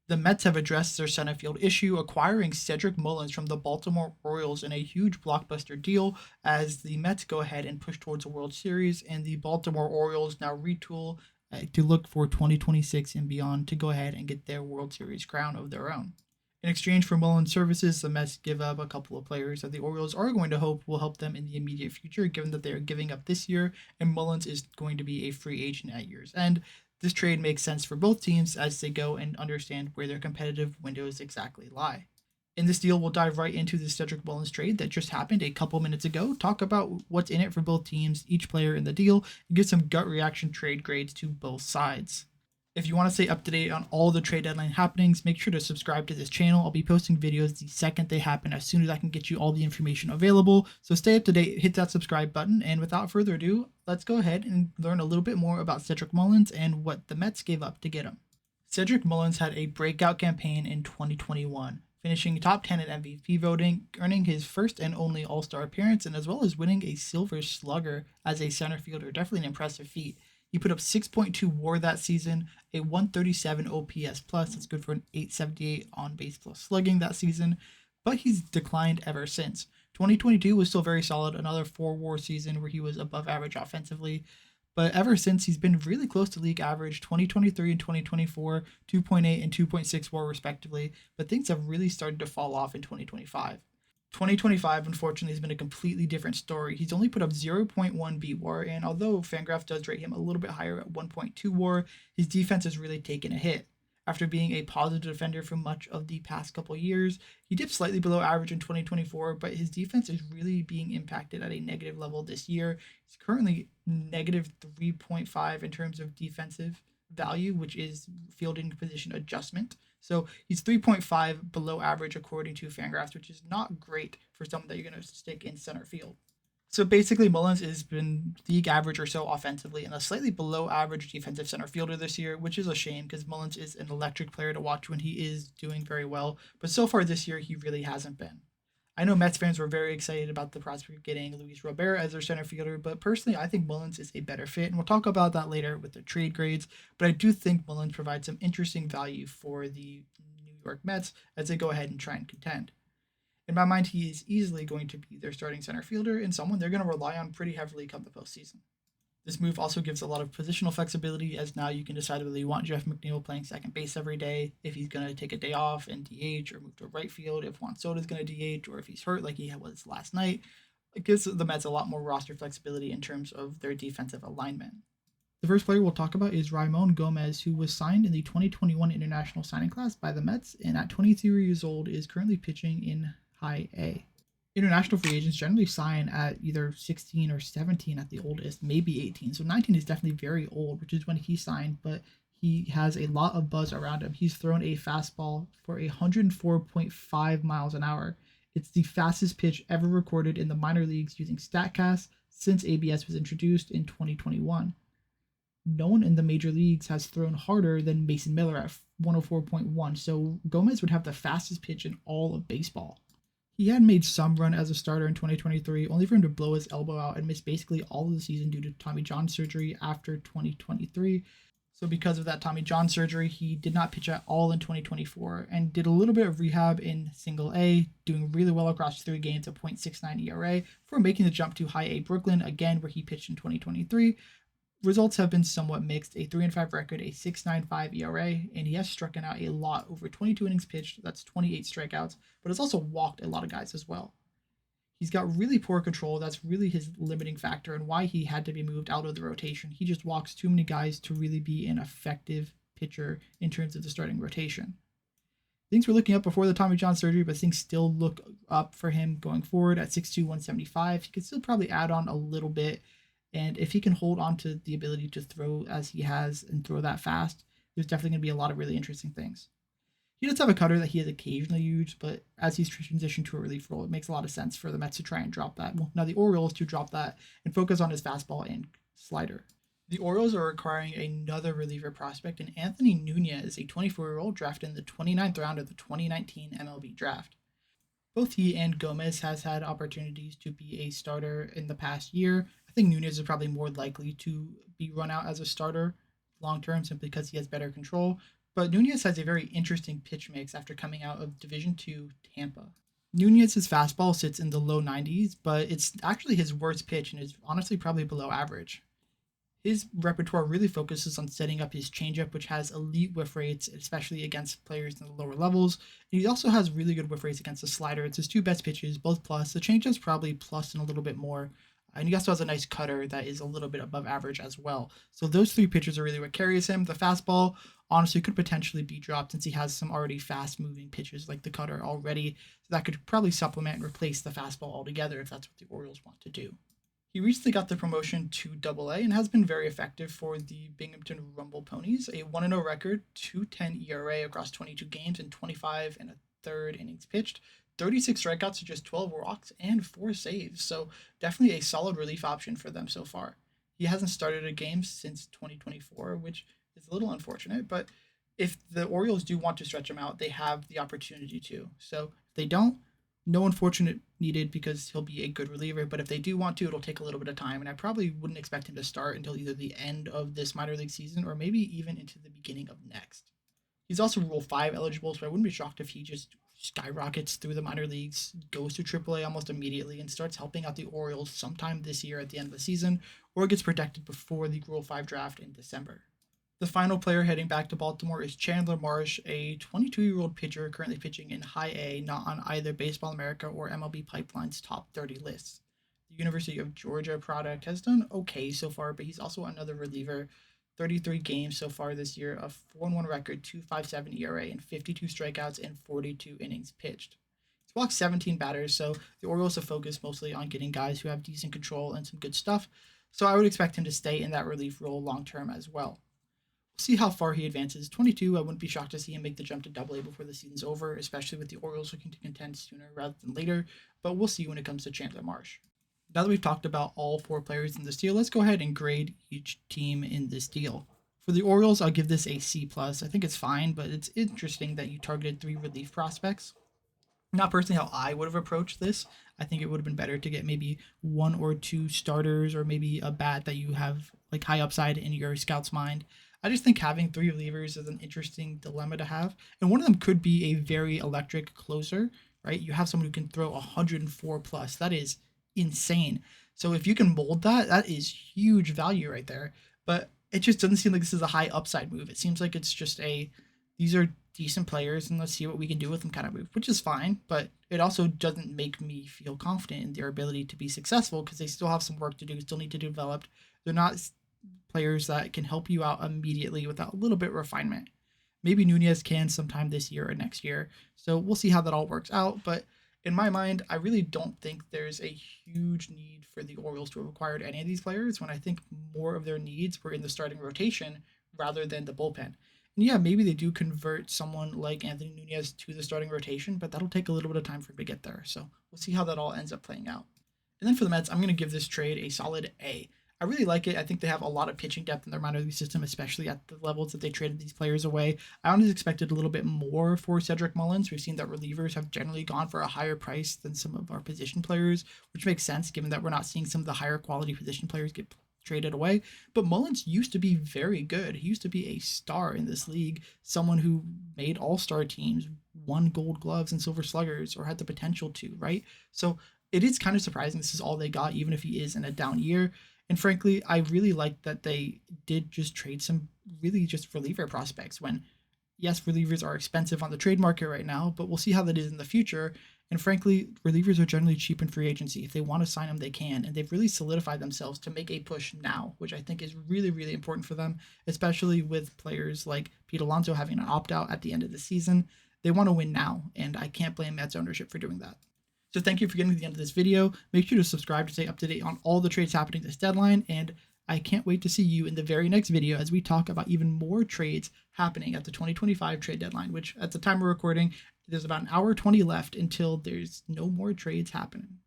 The Mets have addressed their center field issue, acquiring Cedric Mullins from the Baltimore Orioles in a huge blockbuster deal as the Mets go ahead and push towards a World Series, and the Baltimore Orioles now retool to look for 2026 and beyond to go ahead and get their World Series crown of their own. In exchange for Mullins' services, the Mets give up a couple of players that the Orioles are going to hope will help them in the immediate future, given that they are giving up this year, and Mullins is going to be a free agent at year's end. This trade makes sense for both teams as they go and understand where their competitive windows exactly lie. In this deal, we'll dive right into the Cedric Mullins trade that just happened a couple minutes ago, talk about what's in it for both teams, each player in the deal, and give some gut reaction trade grades to both sides. If you want to stay up to date on all the trade deadline happenings, make sure to subscribe to this channel. I'll be posting videos the second they happen as soon as I can get you all the information available. So stay up to date, hit that subscribe button, and without further ado, let's go ahead and learn a little bit more about Cedric Mullins and what the Mets gave up to get him. Cedric Mullins had a breakout campaign in 2021, finishing top 10 in MVP voting, earning his first and only All-Star appearance, and as well as winning a Silver Slugger as a center fielder. Definitely an impressive feat. He put up 6.2 WAR that season, a 137 OPS plus. That's good for an 878 on base plus slugging that season, but he's declined ever since. 2022 was still very solid, another 4 WAR season where he was above average offensively. But ever since, he's been really close to league average 2023 and 2024, 2.8 and 2.6 WAR respectively, but things have really started to fall off in 2025. 2025, unfortunately, has been a completely different story. He's only put up 0.1 BWAR, and although Fangraphs does rate him a little bit higher at 1.2 WAR, his defense has really taken a hit. After being a positive defender for much of the past couple years, he dipped slightly below average in 2024, but his defense is really being impacted at a negative level this year. He's currently negative 3.5 in terms of defensive value, which is fielding position adjustment. So he's 3.5 below average according to Fangraphs, which is not great for someone that you're going to stick in center field. So basically, Mullins has been league average or so offensively and a slightly below average defensive center fielder this year, which is a shame because Mullins is an electric player to watch when he is doing very well. But so far this year, he really hasn't been. I know Mets fans were very excited about the prospect of getting Luis Robert as their center fielder, but personally, I think Mullins is a better fit, and we'll talk about that later with the trade grades. But I do think Mullins provides some interesting value for the New York Mets as they go ahead and try and contend. In my mind, he is easily going to be their starting center fielder and someone they're going to rely on pretty heavily come the postseason. This move also gives a lot of positional flexibility, as now you can decide whether you want Jeff McNeil playing second base every day, if he's going to take a day off and DH or move to right field, if Juan Soto is going to DH, or if he's hurt like he was last night. It gives the Mets a lot more roster flexibility in terms of their defensive alignment. The first player we'll talk about is Raimon Gomez, who was signed in the 2021 international signing class by the Mets, and at 23 years old is currently pitching in High A. International free agents generally sign at either 16 or 17 at the oldest, maybe 18. So 19 is definitely very old, which is when he signed, but he has a lot of buzz around him. He's thrown a fastball for 104.5 miles an hour. It's the fastest pitch ever recorded in the minor leagues using StatCast since ABS was introduced in 2021. No one in the major leagues has thrown harder than Mason Miller at 104.1, so Gomez would have the fastest pitch in all of baseball. He had made some run as a starter in 2023, only for him to blow his elbow out and miss basically all of the season due to Tommy John surgery after 2023. So because of that Tommy John surgery, he did not pitch at all in 2024 and did a little bit of rehab in single A, doing really well across 3 games, a .69 ERA, before making the jump to high A Brooklyn, again where he pitched in 2023. Results have been somewhat mixed, a 3-5 record, a 6.95 ERA, and he has struck out a lot, over 22 innings pitched, that's 28 strikeouts, but has also walked a lot of guys as well. He's got really poor control, that's really his limiting factor and why he had to be moved out of the rotation. He just walks too many guys to really be an effective pitcher in terms of the starting rotation. Things were looking up before the Tommy John surgery, but things still look up for him going forward at 6'2", 175. He could still probably add on a little bit. And if he can hold on to the ability to throw as he has and throw that fast, there's definitely going to be a lot of really interesting things. He does have a cutter that he has occasionally used, but as he's transitioned to a relief role, it makes a lot of sense for the Mets to try and drop that. Well, now the Orioles to drop that and focus on his fastball and slider. The Orioles are acquiring another reliever prospect in Anthony Nunez, a 24-year-old drafted in the 29th round of the 2019 MLB Draft. Both he and Gomez has had opportunities to be a starter in the past year. I think Nunez is probably more likely to be run out as a starter long term simply because he has better control. But Nunez has a very interesting pitch mix after coming out of Division II Tampa. Nunez's fastball sits in the low 90s, but it's actually his worst pitch and is honestly probably below average. His repertoire really focuses on setting up his changeup, which has elite whiff rates, especially against players in the lower levels. And he also has really good whiff rates against the slider. It's his two best pitches, both plus. The changeup's probably plus and a little bit more. And he also has a nice cutter that is a little bit above average as well. So those three pitches are really what carries him. The fastball, honestly, could potentially be dropped since he has some already fast-moving pitches like the cutter already. So that could probably supplement and replace the fastball altogether if that's what the Orioles want to do. He recently got the promotion to Double-A and has been very effective for the Binghamton Rumble Ponies. A 1-0 record, 2.10 ERA across 22 games and 25 and a third innings pitched, 36 strikeouts to just 12 walks and 4 saves. So definitely a solid relief option for them so far. He hasn't started a game since 2024, which is a little unfortunate, but if the Orioles do want to stretch him out, they have the opportunity to. So if they don't, no unfortunate needed because he'll be a good reliever, but if they do want to, it'll take a little bit of time, and I probably wouldn't expect him to start until either the end of this minor league season or maybe even into the beginning of next. He's also Rule 5 eligible, so I wouldn't be shocked if he just skyrockets through the minor leagues, goes to AAA almost immediately, and starts helping out the Orioles sometime this year at the end of the season, or gets protected before the Rule 5 draft in December. The final player heading back to Baltimore is Chandler Marsh, a 22-year-old pitcher currently pitching in High A, not on either Baseball America or MLB Pipeline's top 30 lists. The University of Georgia product has done okay so far, but he's also another reliever. 33 games so far this year, a 4-1 record, 2.57 ERA, and 52 strikeouts and 42 innings pitched. He's walked 17 batters, so the Orioles have focused mostly on getting guys who have decent control and some good stuff, so I would expect him to stay in that relief role long term as well. See how far he advances. 22, I wouldn't be shocked to see him make the jump to Double-A before the season's over, especially with the Orioles looking to contend sooner rather than later, but we'll see when it comes to Chandler Marsh. Now that we've talked about all 4 players in this deal, let's go ahead and grade each team in this deal. For the Orioles, I'll give this a C+. I think it's fine, but it's interesting that you targeted 3 relief prospects. Not personally how I would have approached this. I think it would have been better to get maybe 1 or 2 starters or maybe a bat that you have like high upside in your scout's mind. I just think having 3 relievers is an interesting dilemma to have. And one of them could be a very electric closer, right? You have someone who can throw 104 plus. That is insane. So if you can mold that, that is huge value right there. But it just doesn't seem like this is a high upside move. It seems like it's just these are decent players and let's see what we can do with them kind of move, which is fine. But it also doesn't make me feel confident in their ability to be successful because they still have some work to do, still need to develop. They're not players that can help you out immediately without a little bit of refinement. Maybe Nunez can sometime this year or next year. So we'll see how that all works out. But in my mind, I really don't think there's a huge need for the Orioles to have acquired any of these players when I think more of their needs were in the starting rotation rather than the bullpen. And yeah, maybe they do convert someone like Anthony Nunez to the starting rotation, but that'll take a little bit of time for him to get there. So we'll see how that all ends up playing out. And then for the Mets, I'm going to give this trade a solid A. I really like it. I think they have a lot of pitching depth in their minor league system, especially at the levels that they traded these players away. I honestly expected a little bit more for Cedric Mullins. We've seen that relievers have generally gone for a higher price than some of our position players, which makes sense given that we're not seeing some of the higher quality position players get traded away. But Mullins used to be very good. He used to be a star in this league, someone who made all-star teams, won gold gloves and silver sluggers, or had the potential to, right? So it is kind of surprising this is all they got, even if he is in a down year. And frankly, I really like that they did just trade some really just reliever prospects when, yes, relievers are expensive on the trade market right now, but we'll see how that is in the future. And frankly, relievers are generally cheap in free agency. If they want to sign them, they can. And they've really solidified themselves to make a push now, which I think is really, really important for them, especially with players like Pete Alonso having an opt-out at the end of the season. They want to win now, and I can't blame Mets ownership for doing that. So thank you for getting to the end of this video. Make sure to subscribe to stay up to date on all the trades happening this deadline, and I can't wait to see you in the very next video as we talk about even more trades happening at the 2025 trade deadline, which at the time we're recording, there's about an hour 20 left until there's no more trades happening.